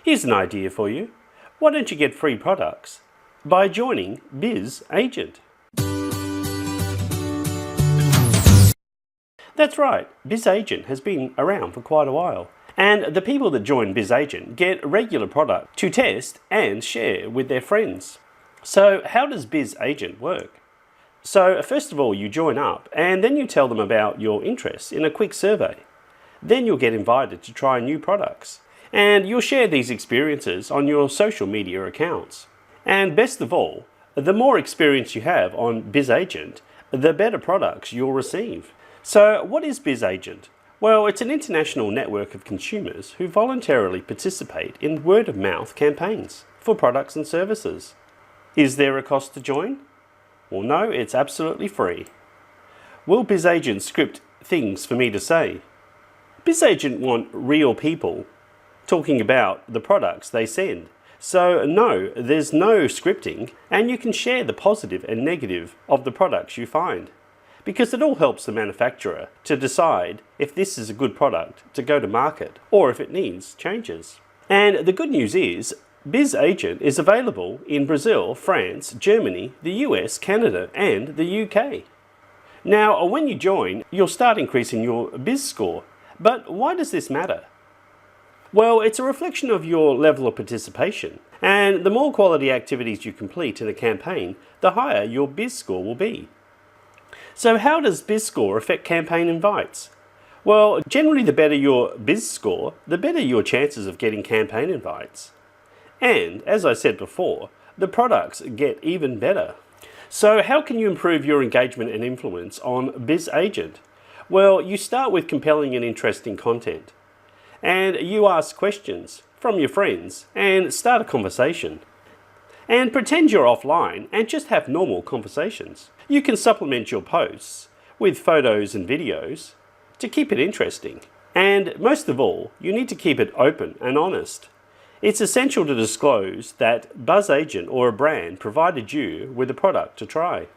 Here's an idea for you. Why don't you get free products by joining BzzAgent? That's right, BzzAgent has been around for quite a while. And the people that join BzzAgent get regular product to test and share with their friends. So how does BzzAgent work? So first of all, you join up and then you tell them about your interests in a quick survey. Then you'll get invited to try new products. And you'll share these experiences on your social media accounts. And best of all, the more experience you have on BzzAgent, the better products you'll receive. So what is BzzAgent? Well, it's an international network of consumers who voluntarily participate in word-of-mouth campaigns for products and services. Is there a cost to join? Well, no, it's absolutely free. Will BzzAgent script things for me to say? BzzAgent want real people talking about the products they send. So no, there's no scripting, and you can share the positive and negative of the products you find. Because it all helps the manufacturer to decide if this is a good product to go to market or if it needs changes. And the good news is, BzzAgent is available in Brazil, France, Germany, the US, Canada and the UK. Now, when you join, you'll start increasing your Bizz score. But why does this matter? Well, it's a reflection of your level of participation. And the more quality activities you complete in a campaign, the higher your Bizz score will be. So how does Bizz score affect campaign invites? Well, generally the better your Bizz score, the better your chances of getting campaign invites. And, as I said before, the products get even better. So how can you improve your engagement and influence on BzzAgent? Well, you start with compelling and interesting content. And you ask questions from your friends and start a conversation. And pretend you're offline and just have normal conversations. You can supplement your posts with photos and videos to keep it interesting. And most of all, you need to keep it open and honest. It's essential to disclose that BzzAgent or a brand provided you with a product to try.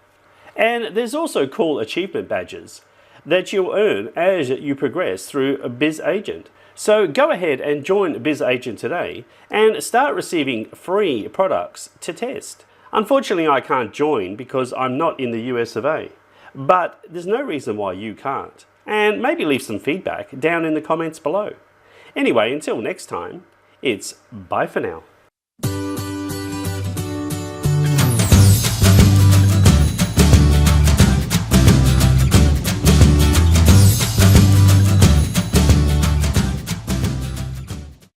And there's also cool achievement badges that you'll earn as you progress through BzzAgent. So go ahead and join BzzAgent today and start receiving free products to test. Unfortunately, I can't join because I'm not in the US of A, but there's no reason why you can't. And maybe leave some feedback down in the comments below. Anyway, until next time, it's bye for now.